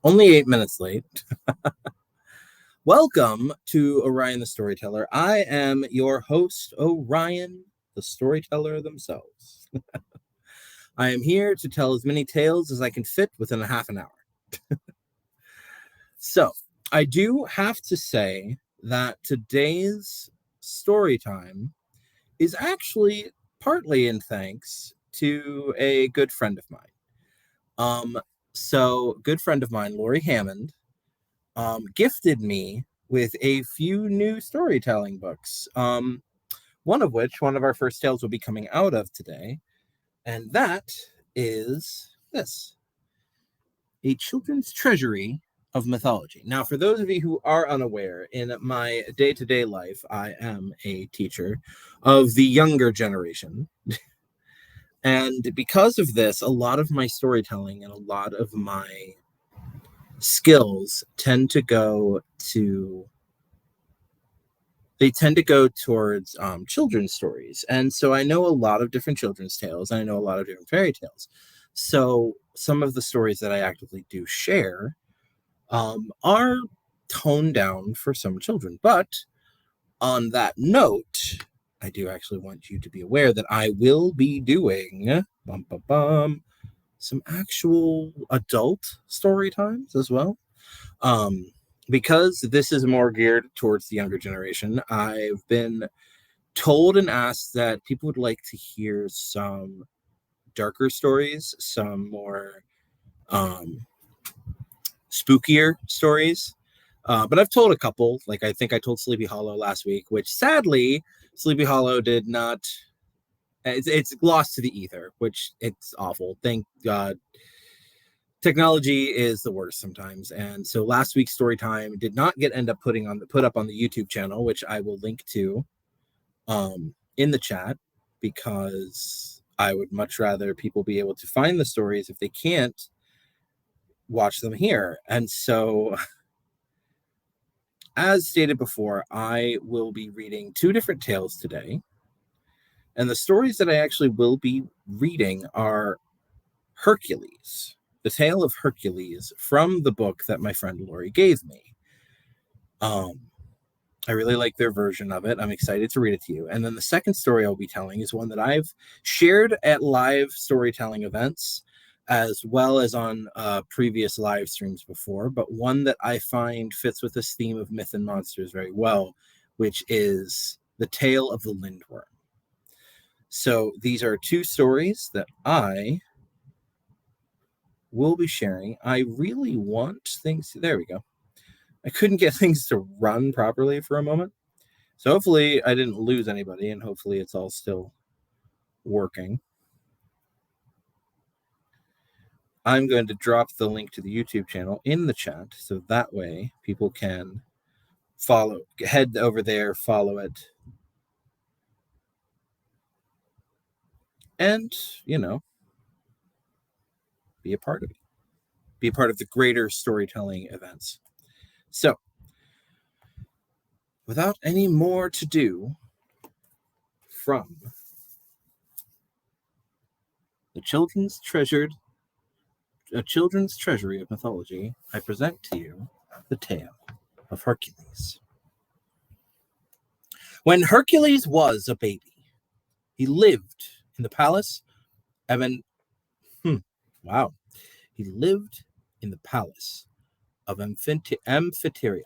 Only 8 minutes late. Welcome to Orion the Storyteller. I am your host, Orion, the storyteller themselves. I am here to tell as many tales as I can fit within a half an hour. So, I do have to say that today's story time is actually partly in thanks to a good friend of mine. Good friend of mine, Lori Hammond, gifted me with a few new storytelling books. One of our first tales will be coming out of today, and that is this: A Children's Treasury of Mythology. Now, for those of you who are unaware, in my day-to-day life, I am a teacher of the younger generation. And because of this, a lot of my storytelling and a lot of my skills tend to go towards children's stories. And so I know a lot of different children's tales, and I know a lot of different fairy tales. So some of the stories that I actively do share are toned down for some children. But on that note, I do actually want you to be aware that I will be doing some actual adult story times as well. Because this is more geared towards the younger generation, I've been told and asked that people would like to hear some darker stories, some more spookier stories. But I've told a couple. Like, I think I told Sleepy Hollow last week, which sadly Sleepy Hollow did not. It's lost to the ether, which it's awful. Thank God. Technology is the worst sometimes, and so last week's story time did not end up put up on the YouTube channel, which I will link to in the chat, because I would much rather people be able to find the stories if they can't watch them here. And so, as stated before, I will be reading two different tales today, and the stories that I actually will be reading are Hercules. The Tale of Hercules, from the book that my friend Lori gave me. I really like their version of it. I'm excited to read it to you. And then the second story I'll be telling is one that I've shared at live storytelling events, as well as on previous live streams before, but one that I find fits with this theme of myth and monsters very well, which is The Tale of the Lindworm. So these are two stories that I will be sharing. I really want things there we go. I couldn't get things to run properly for a moment, so hopefully I didn't lose anybody, and hopefully it's all still working. I'm going to drop the link to the YouTube channel in the chat, so that way people can head over there, follow it, and be a part of it. Be a part of the greater storytelling events. So, without any more to do, from A Children's Treasury of Mythology, I present to you the tale of Hercules. When Hercules was a baby, he lived in the palace of He lived in the palace of Amphitryon,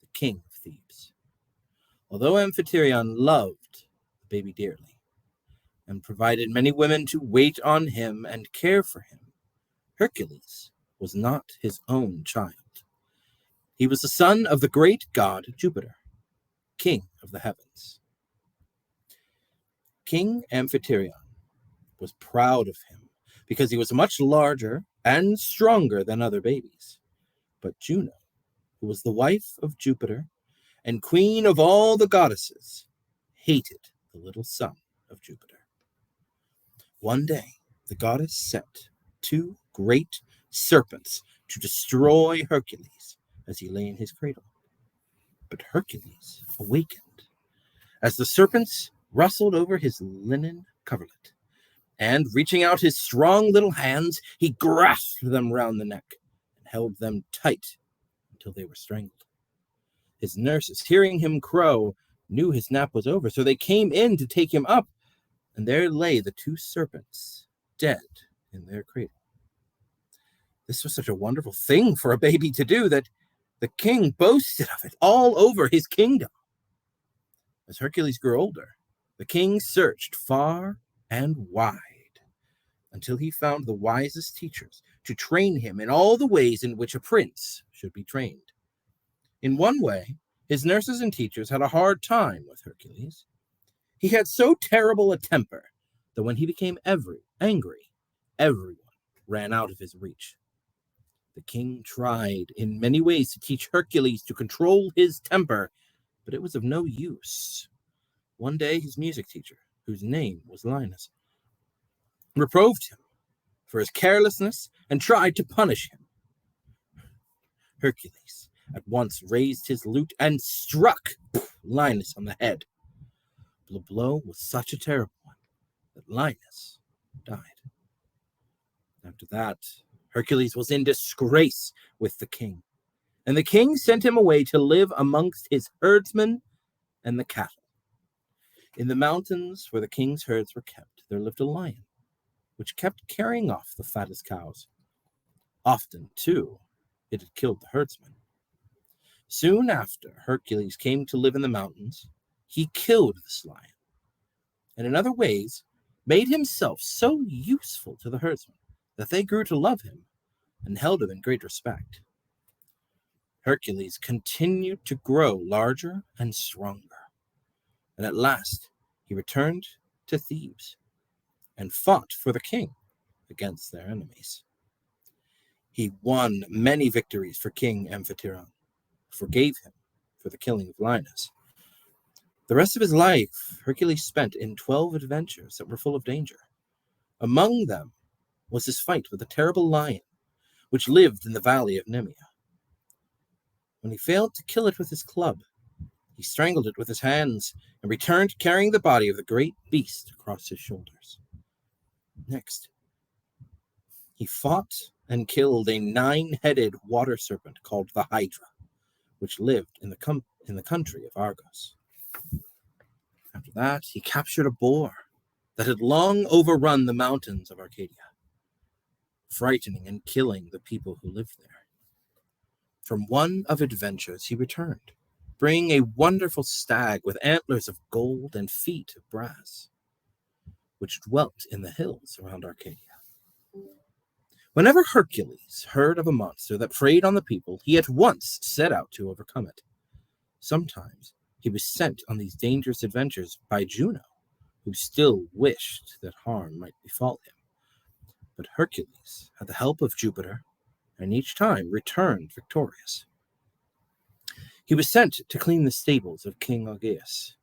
the king of Thebes. Although Amphitryon loved the baby dearly and provided many women to wait on him and care for him, Hercules was not his own child. He was the son of the great god Jupiter, king of the heavens. King Amphitryon was proud of him because he was much larger and stronger than other babies. But Juno, who was the wife of Jupiter and queen of all the goddesses, hated the little son of Jupiter. One day, the goddess set two great serpents to destroy Hercules as he lay in his cradle. But Hercules awakened as the serpents rustled over his linen coverlet, and reaching out his strong little hands, he grasped them round the neck and held them tight until they were strangled. His nurses, hearing him crow, knew his nap was over, so they came in to take him up, and there lay the two serpents, dead in their cradle. This was such a wonderful thing for a baby to do that the king boasted of it all over his kingdom. As Hercules grew older, the king searched far and wide until he found the wisest teachers to train him in all the ways in which a prince should be trained. In one way, his nurses and teachers had a hard time with Hercules. He had so terrible a temper that when he became angry, everyone ran out of his reach. The king tried in many ways to teach Hercules to control his temper, but it was of no use. One day, his music teacher, whose name was Linus, reproved him for his carelessness and tried to punish him. Hercules at once raised his lute and struck Linus on the head. The blow was such a terrible one that Linus died. After that, Hercules was in disgrace with the king, and the king sent him away to live amongst his herdsmen and the cattle. In the mountains where the king's herds were kept, there lived a lion, which kept carrying off the fattest cows. Often, too, it had killed the herdsmen. Soon after Hercules came to live in the mountains, he killed this lion, and in other ways made himself so useful to the herdsmen that they grew to love him and held him in great respect. Hercules continued to grow larger and stronger, and at last he returned to Thebes and fought for the king against their enemies. He won many victories for King Amphitryon, who forgave him for the killing of Linus. The rest of his life, Hercules spent in 12 adventures that were full of danger. Among them was his fight with a terrible lion, which lived in the valley of Nemea. When he failed to kill it with his club, he strangled it with his hands and returned carrying the body of the great beast across his shoulders. Next, he fought and killed a 9-headed water serpent called the Hydra, which lived in the country of Argos. After that, he captured a boar that had long overrun the mountains of Arcadia, frightening and killing the people who lived there. From one of adventures he returned, bringing a wonderful stag with antlers of gold and feet of brass, which dwelt in the hills around Arcadia. Whenever Hercules heard of a monster that preyed on the people, he at once set out to overcome it. Sometimes he was sent on these dangerous adventures by Juno, who still wished that harm might befall him. But Hercules had the help of Jupiter, and each time returned victorious. He was sent to clean the stables of King Augeas,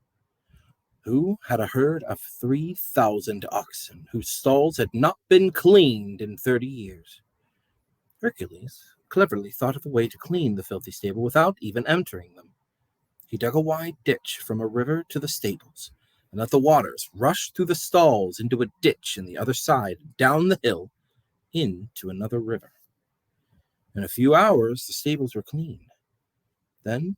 who had a herd of 3,000 oxen, whose stalls had not been cleaned in 30 years. Hercules cleverly thought of a way to clean the filthy stable without even entering them. He dug a wide ditch from a river to the stables, and let the waters rush through the stalls into a ditch on the other side, down the hill, into another river. In a few hours, the stables were clean. Then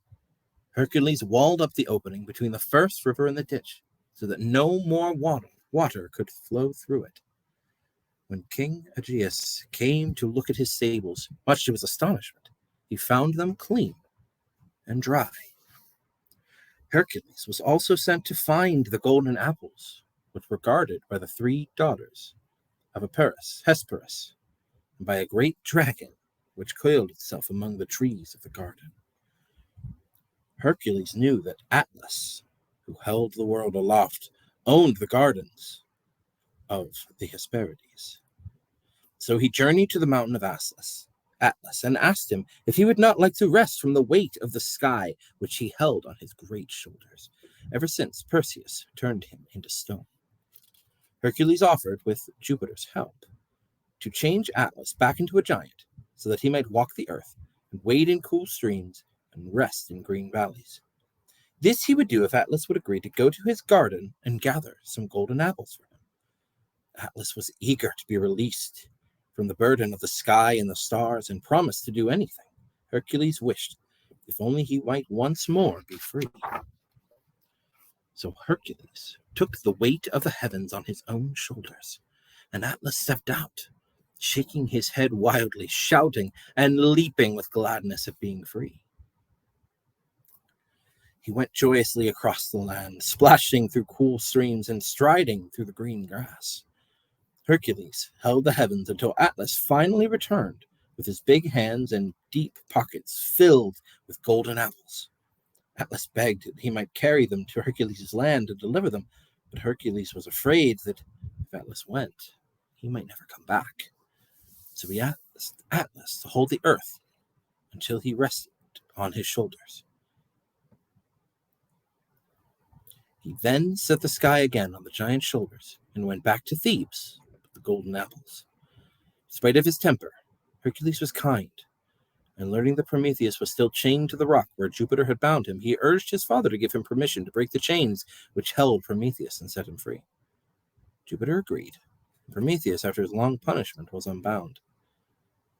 Hercules walled up the opening between the first river and the ditch, so that no more water could flow through it. When King Augeas came to look at his stables, much to his astonishment, he found them clean and dry. Hercules was also sent to find the golden apples, which were guarded by the 3 daughters of Hesperus, and by a great dragon, which coiled itself among the trees of the garden. Hercules knew that Atlas, who held the world aloft, owned the gardens of the Hesperides. So he journeyed to the mountain of Atlas, and asked him if he would not like to rest from the weight of the sky, which he held on his great shoulders, ever since Perseus turned him into stone. Hercules offered, with Jupiter's help, to change Atlas back into a giant, so that he might walk the earth and wade in cool streams and rest in green valleys. This he would do if Atlas would agree to go to his garden and gather some golden apples for him. Atlas was eager to be released, from the burden of the sky and the stars and promised to do anything Hercules wished, if only he might once more be free. So Hercules took the weight of the heavens on his own shoulders, and Atlas stepped out, shaking his head wildly, shouting and leaping with gladness at being free. He went joyously across the land, splashing through cool streams and striding through the green grass. Hercules held the heavens until Atlas finally returned with his big hands and deep pockets filled with golden apples. Atlas begged that he might carry them to Hercules' land and deliver them, but Hercules was afraid that if Atlas went, he might never come back. So he asked Atlas to hold the earth until he rested on his shoulders. He then set the sky again on the giant's shoulders and went back to Thebes with the golden apples. In spite of his temper, Hercules was kind, and learning that Prometheus was still chained to the rock where Jupiter had bound him, he urged his father to give him permission to break the chains which held Prometheus and set him free. Jupiter agreed. Prometheus, after his long punishment, was unbound.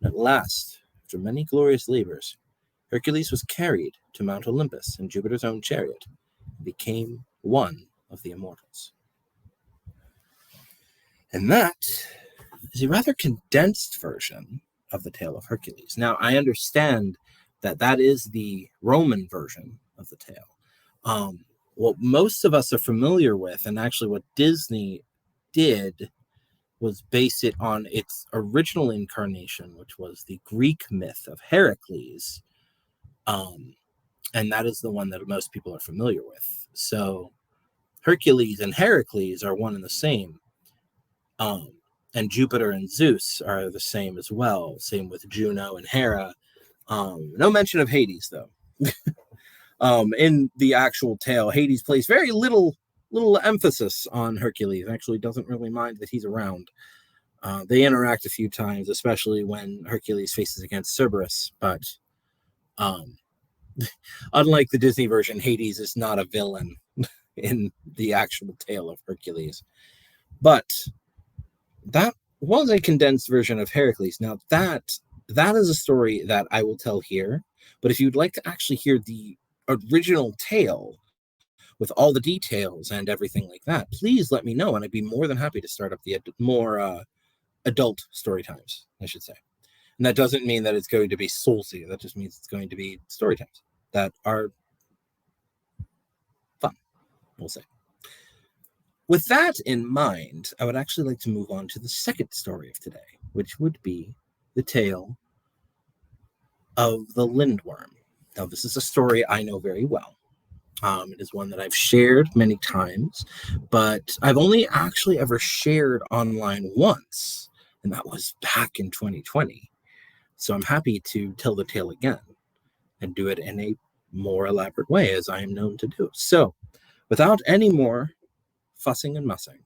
And at last, after many glorious labors, Hercules was carried to Mount Olympus in Jupiter's own chariot and became one of the immortals. And that is a rather condensed version of the tale of Hercules. Now, I understand that that is the Roman version of the tale. What most of us are familiar with, and actually what Disney did, was base it on its original incarnation, which was the Greek myth of Heracles. And that is the one that most people are familiar with. So Hercules and Heracles are one and the same. And Jupiter and Zeus are the same as well. Same with Juno and Hera. No mention of Hades, though. In the actual tale, Hades plays very little emphasis on Hercules. Actually doesn't really mind that he's around. They interact a few times, especially when Hercules faces against Cerberus. But unlike the Disney version, Hades is not a villain in the actual tale of Hercules. But that was a condensed version of Heracles. Now, that is a story that I will tell here. But if you'd like to actually hear the original tale with all the details and everything like that, please let me know, and I'd be more than happy to start up the more adult story times, I should say. And that doesn't mean that it's going to be soulsy. That just means it's going to be story times that are fun, we'll say. With that in mind, I would actually like to move on to the second story of today, which would be the tale of the Lindworm. Now, this is a story I know very well. It is one that I've shared many times, but I've only actually ever shared online once, and that was back in 2020. So I'm happy to tell the tale again and do it in a more elaborate way, as I am known to do. So, without any more fussing and mussing,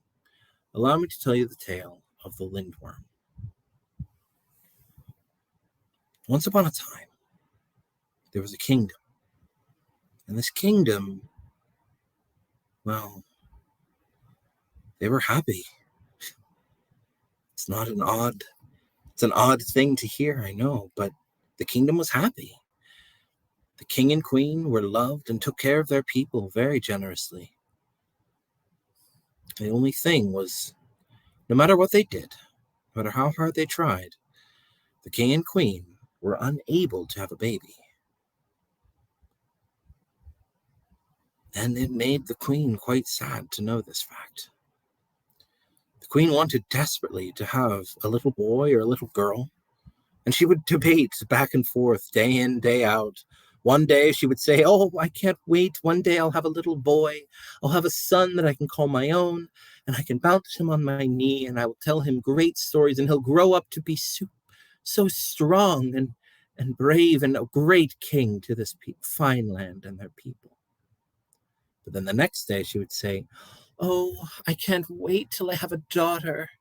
allow me to tell you the tale of the Lindworm. Once upon a time, there was a kingdom. And this kingdom, well, they were happy. It's an odd thing to hear, I know, but the kingdom was happy. The king and queen were loved and took care of their people very generously. The only thing was, no matter what they did, no matter how hard they tried, the king and queen were unable to have a baby. And it made the queen quite sad to know this fact. The queen wanted desperately to have a little boy or a little girl, and she would debate back and forth, day in, day out. One day she would say, "Oh, I can't wait. One day I'll have a little boy. I'll have a son that I can call my own, and I can bounce him on my knee, and I will tell him great stories, and he'll grow up to be so strong and brave and a great king to this fine land and their people." But then the next day she would say, "Oh, I can't wait till I have a daughter.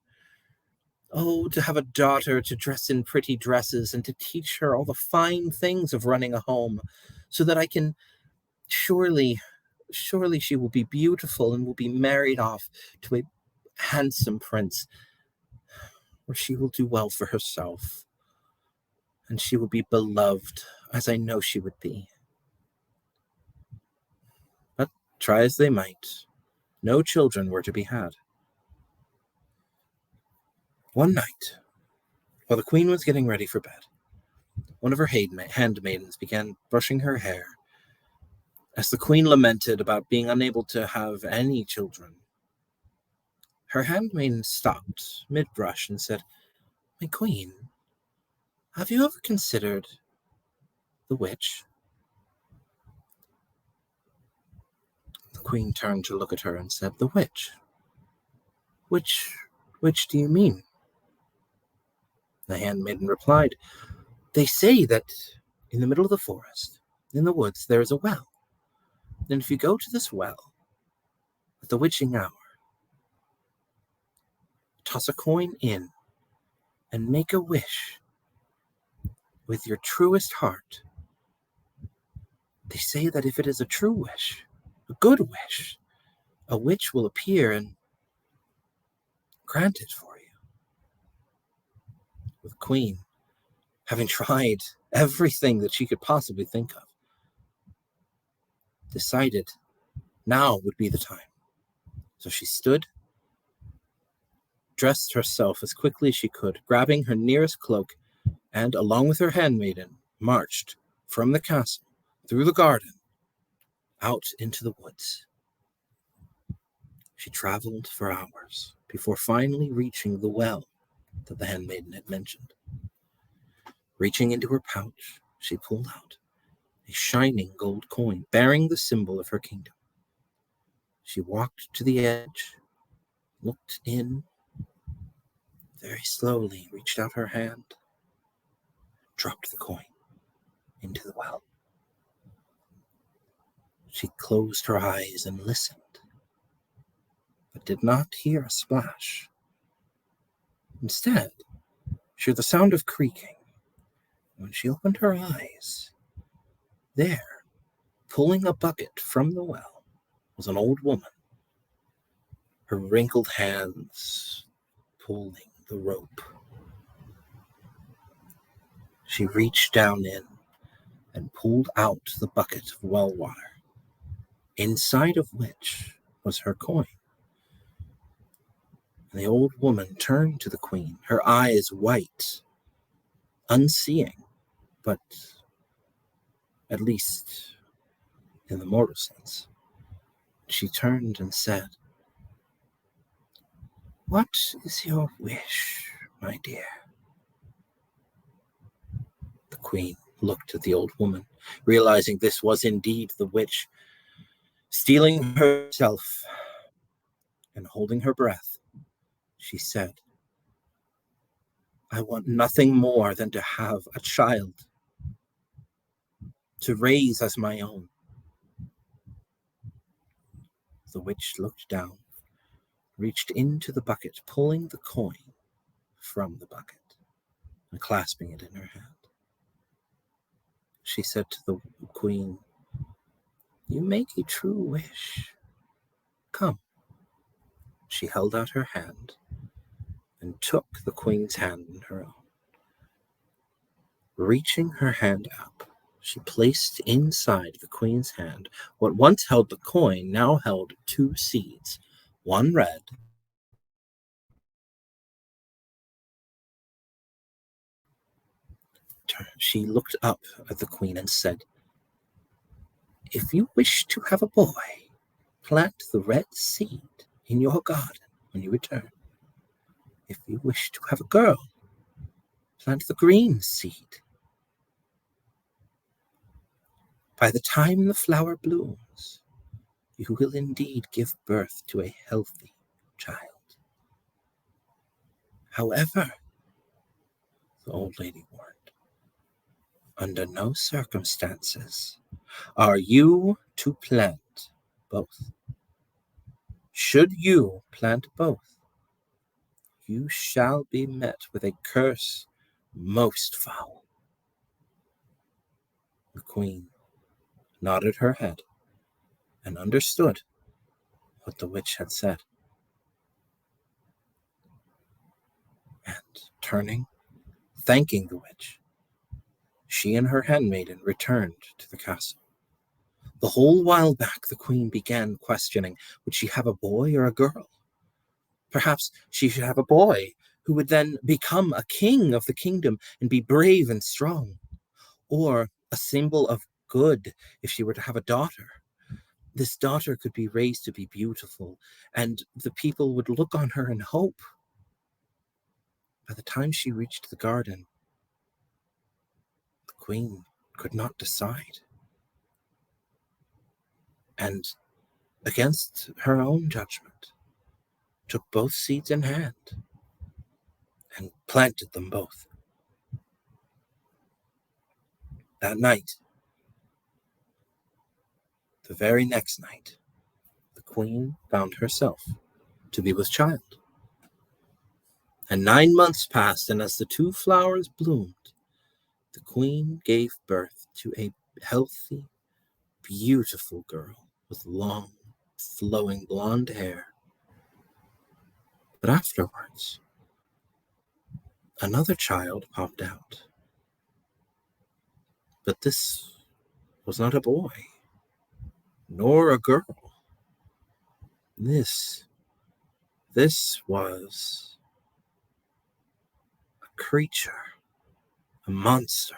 Oh, to have a daughter to dress in pretty dresses and to teach her all the fine things of running a home, so that I can surely she will be beautiful and will be married off to a handsome prince." for she will do well for herself, and she will be beloved, as I know she would be. But try as they might, no children were to be had. One night, while the queen was getting ready for bed, one of her handmaidens began brushing her hair. As the queen lamented about being unable to have any children, her handmaiden stopped mid-brush and said, "My queen, have you ever considered the witch?" The queen turned to look at her and said, "The witch? Which do you mean?" The handmaiden replied, "They say that in the middle of the forest, in the woods, there is a well. And if you go to this well at the witching hour, toss a coin in and make a wish with your truest heart. They say that if it is a true wish, a good wish, a witch will appear and grant it for you." The queen, having tried everything that she could possibly think of, decided now would be the time. So she stood, dressed herself as quickly as she could, grabbing her nearest cloak, and, along with her handmaiden, marched from the castle, through the garden, out into the woods. She traveled for hours before finally reaching the well that the handmaiden had mentioned. Reaching into her pouch, she pulled out a shining gold coin bearing the symbol of her kingdom. She walked to the edge, looked in, very slowly reached out her hand, dropped the coin into the well. She closed her eyes and listened, but did not hear a splash. Instead, she heard the sound of creaking. When she opened her eyes, there, pulling a bucket from the well, was an old woman, her wrinkled hands pulling the rope. She reached down in and pulled out the bucket of well water, inside of which was her coin. And the old woman turned to the queen, her eyes white, unseeing, but at least in the mortal sense. She turned and said, "What is your wish, my dear?" The queen looked at the old woman, realizing this was indeed the witch, steeling herself and holding her breath. She said, "I want nothing more than to have a child to raise as my own." The witch looked down, reached into the bucket, pulling the coin from the bucket and clasping it in her hand. She said to the queen, "You make a true wish. Come." She held out her hand and took the queen's hand in her own. Reaching her hand up, she placed inside the queen's hand what once held the coin now held two seeds, one red. She looked up at the queen and said, "If you wish to have a boy, plant the red seed in your garden when you return. If you wish to have a girl, plant the green seed. By the time the flower blooms, you will indeed give birth to a healthy child. However," the old lady warned, "under no circumstances are you to plant both. Should you plant both, you shall be met with a curse most foul." The queen nodded her head and understood what the witch had said. And turning, thanking the witch, she and her handmaiden returned to the castle. The whole while back, the queen began questioning, would she have a boy or a girl? Perhaps she should have a boy who would then become a king of the kingdom and be brave and strong, or a symbol of good if she were to have a daughter. This daughter could be raised to be beautiful, and the people would look on her in hope. By the time she reached the garden, the queen could not decide. And against her own judgment, took both seeds in hand and planted them both. That night, the very next night, the queen found herself to be with child. And 9 months passed, and as the two flowers bloomed, the queen gave birth to a healthy, beautiful girl with long, flowing blonde hair. But afterwards, another child popped out. But this was not a boy, nor a girl. This was a creature, a monster,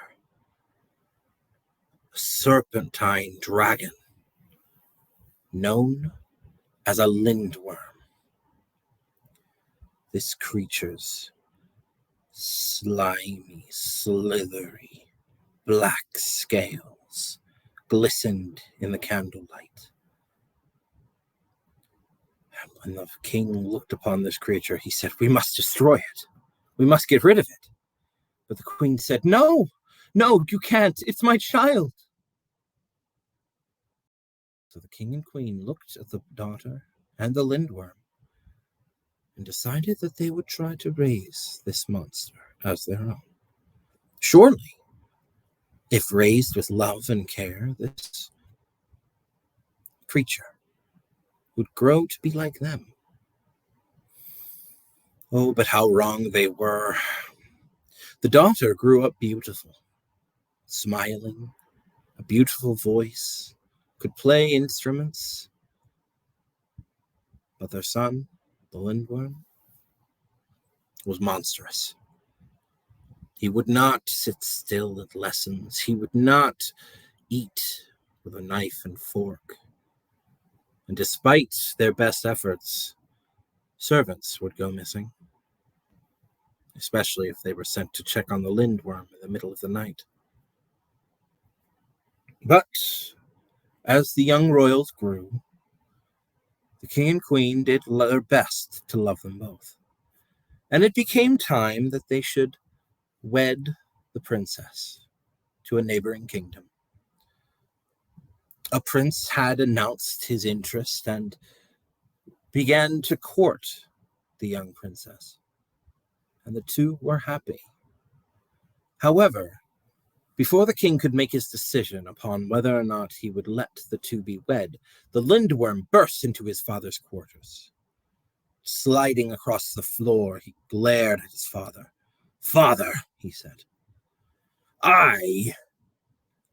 a serpentine dragon, known as a lindworm. This creature's slimy, slithery, black scales glistened in the candlelight. And when the king looked upon this creature, he said, "We must destroy it. We must get rid of it." But the queen said, "No, no, you can't. It's my child." So the king and queen looked at the daughter and the lindworm and decided that they would try to raise this monster as their own. Surely, if raised with love and care, this creature would grow to be like them. Oh, but how wrong they were. The daughter grew up beautiful, smiling, a beautiful voice, could play instruments. But their son, the lindworm, was monstrous. He would not sit still at lessons. He would not eat with a knife and fork. And despite their best efforts, servants would go missing, especially if they were sent to check on the lindworm in the middle of the night. But as the young royals grew, the king and queen did their best to love them both. And it became time that they should wed the princess to a neighboring kingdom. A prince had announced his interest and began to court the young princess, and the two were happy. However, before the king could make his decision upon whether or not he would let the two be wed, the lindworm burst into his father's quarters. Sliding across the floor, he glared at his father. "Father," he said, "I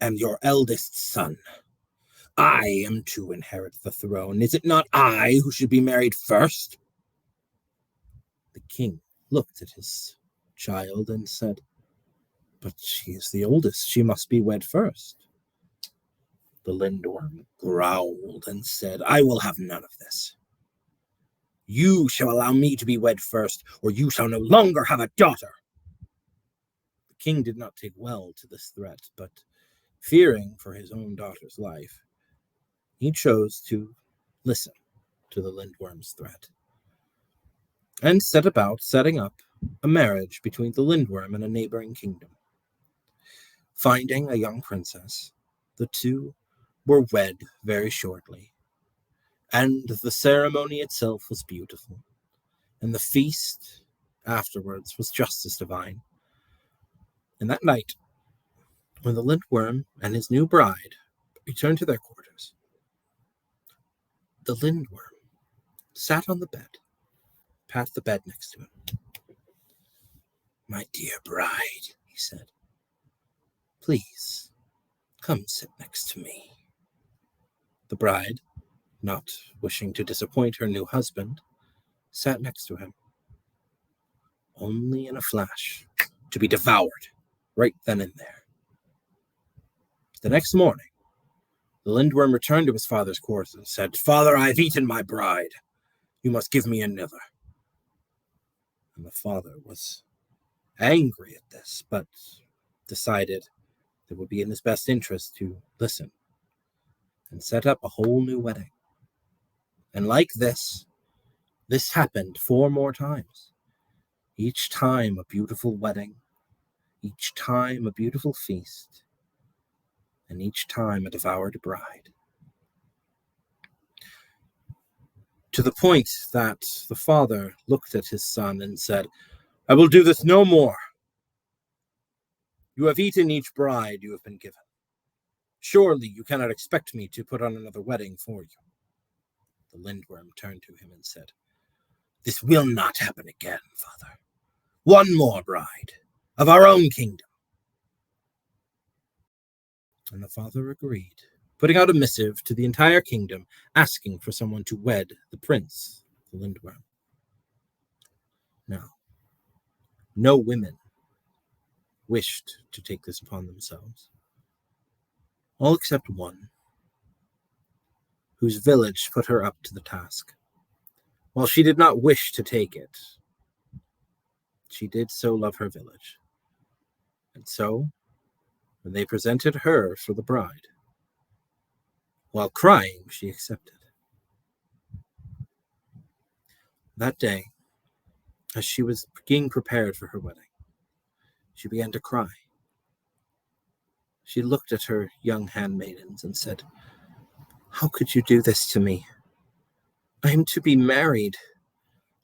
am your eldest son. I am to inherit the throne. Is it not I who should be married first?" The king looked at his child and said, "But she is the oldest. She must be wed first." The lindworm growled and said, "I will have none of this. You shall allow me to be wed first, or you shall no longer have a daughter." The king did not take well to this threat, but fearing for his own daughter's life, he chose to listen to the lindworm's threat and set about setting up a marriage between the lindworm and a neighboring kingdom. Finding a young princess, the two were wed very shortly, and the ceremony itself was beautiful, and the feast afterwards was just as divine. And that night, when the lindworm and his new bride returned to their quarters, the lindworm sat on the bed, pat the bed next to him, "My dear bride," he said, "please come sit next to me." The bride, not wishing to disappoint her new husband, sat next to him, only in a flash to be devoured right then and there. The next morning, the Lindworm returned to his father's quarters and said, "Father, I have eaten my bride. You must give me another." And the father was angry at this, but decided it would be in his best interest to listen and set up a whole new wedding. And like this happened 4 more times. Each time a beautiful wedding, each time a beautiful feast, and each time a devoured bride. To the point that the father looked at his son and said, "I will do this no more. You have eaten each bride you have been given. Surely you cannot expect me to put on another wedding for you." The Lindworm turned to him and said, "This will not happen again, father. One more bride of our own kingdom." And the father agreed, putting out a missive to the entire kingdom, asking for someone to wed the prince, the Lindworm. Now, no women wished to take this upon themselves, all except one, whose village put her up to the task. While she did not wish to take it, she did so love her village. And so, when they presented her for the bride, while crying, she accepted. That day, as she was being prepared for her wedding, she began to cry. She looked at her young handmaidens and said, "How could you do this to me? I am to be married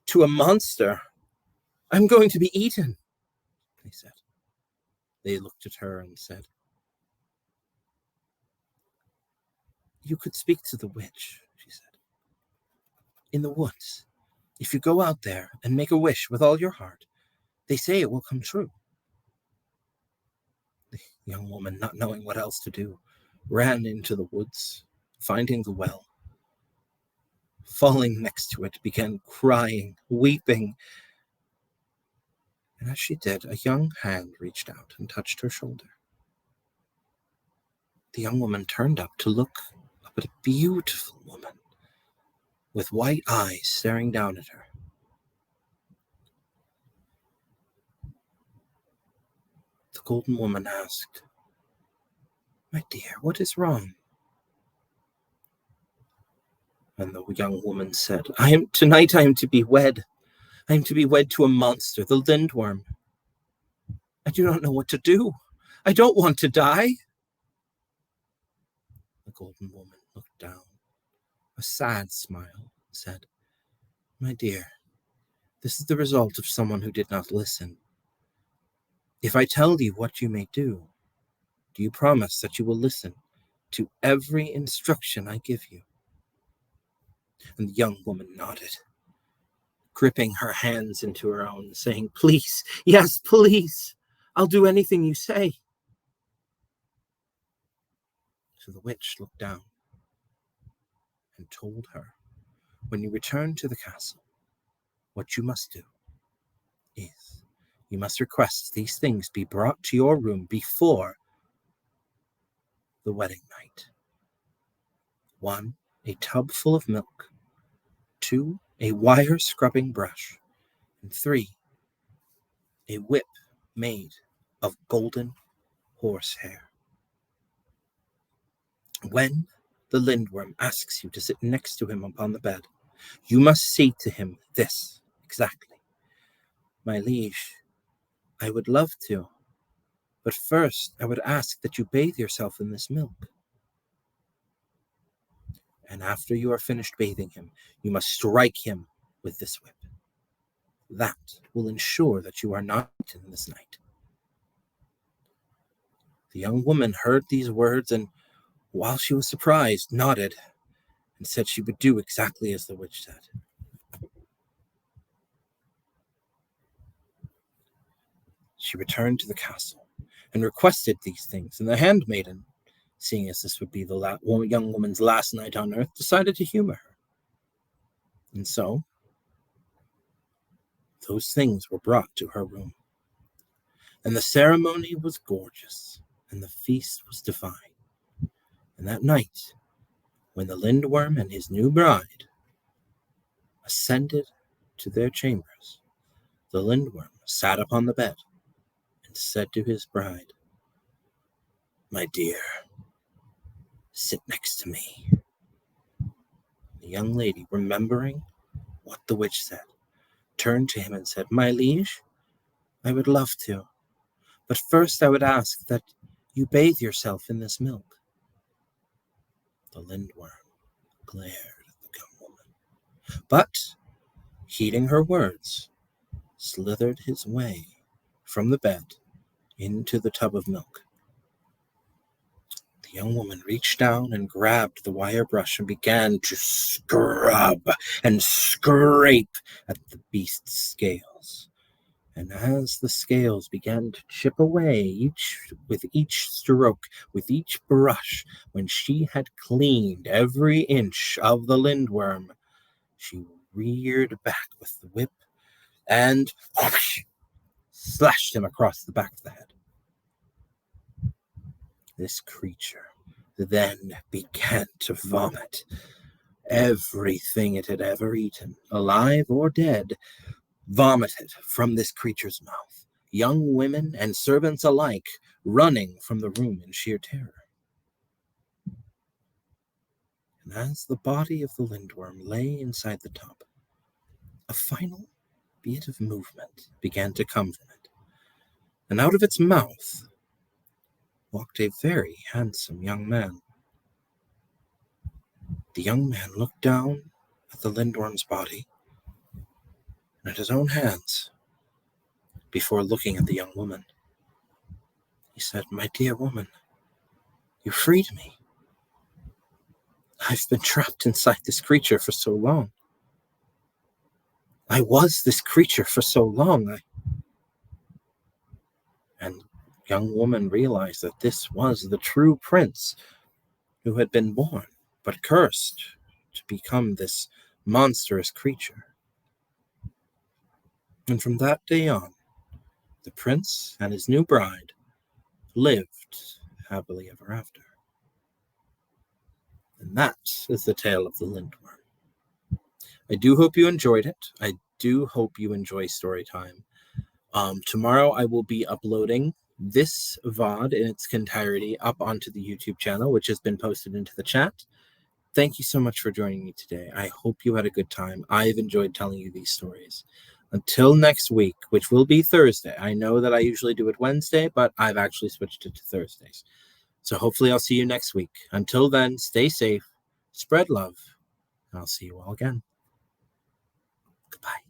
to a monster. I'm going to be eaten," they said. They looked at her and said, "You could speak to the witch," she said, "in the woods. If you go out there and make a wish with all your heart, they say it will come true." The young woman, not knowing what else to do, ran into the woods, finding the well. Falling next to it, began crying, weeping. And as she did, a young hand reached out and touched her shoulder. The young woman turned up to look up at a beautiful woman with white eyes staring down at her. The golden woman asked, "My dear, what is wrong?" And the young woman said, Tonight I am to be wed. I am to be wed to a monster, the Lindworm. I do not know what to do. I don't want to die." The golden woman looked down, a sad smile, said, "My dear, this is the result of someone who did not listen. If I tell you what you may do you promise that you will listen to every instruction I give you?" And the young woman nodded, gripping her hands into her own, saying, "Please, yes, please, I'll do anything you say." So the witch looked down and told her, "When you return to the castle, what you must do is you must request these things be brought to your room before the wedding night. 1, a tub full of milk. 2, a wire scrubbing brush. And 3, a whip made of golden horsehair. When the Lindworm asks you to sit next to him upon the bed, you must say to him this exactly: 'My liege, I would love to, but first I would ask that you bathe yourself in this milk.' And after you are finished bathing him, you must strike him with this whip. That will ensure that you are not eaten this night." The young woman heard these words and, while she was surprised, nodded and said she would do exactly as the witch said. She returned to the castle and requested these things, and the handmaiden, seeing as this would be the young woman's last night on earth, decided to humor her. And so, those things were brought to her room. And the ceremony was gorgeous, and the feast was divine. And that night, when the Lindworm and his new bride ascended to their chambers, the Lindworm sat upon the bed and said to his bride, "My dear, sit next to me." The young lady, remembering what the witch said, turned to him and said, "My liege, I would love to, but first I would ask that you bathe yourself in this milk." The Lindworm glared at the young woman, but, heeding her words, slithered his way from the bed into the tub of milk. The young woman reached down and grabbed the wire brush and began to scrub and scrape at the beast's scales. And as the scales began to chip away with each stroke, with each brush, when she had cleaned every inch of the Lindworm, she reared back with the whip and slashed him across the back of the head. This creature then began to vomit everything it had ever eaten, alive or dead, vomited from this creature's mouth, young women and servants alike running from the room in sheer terror. And as the body of the Lindworm lay inside the tub, a final bit of movement began to come from it, and out of its mouth walked a very handsome young man. The young man looked down at the Lindworm's body and at his own hands before looking at the young woman. He said, "My dear woman, you freed me. I've been trapped inside this creature for so long. I was this creature for so long." And the young woman realized that this was the true prince who had been born, but cursed to become this monstrous creature. And from that day on, the prince and his new bride lived happily ever after. And that is the tale of the Lindworm. I do hope you enjoyed it. I do hope you enjoy story time. Tomorrow I will be uploading this VOD in its entirety up onto the YouTube channel, which has been posted into the chat. Thank you so much for joining me today. I hope you had a good time. I've enjoyed telling you these stories. Until next week, which will be Thursday. I know that I usually do it Wednesday, but I've actually switched it to Thursdays. So hopefully I'll see you next week. Until then, stay safe, spread love, and I'll see you all again. Goodbye.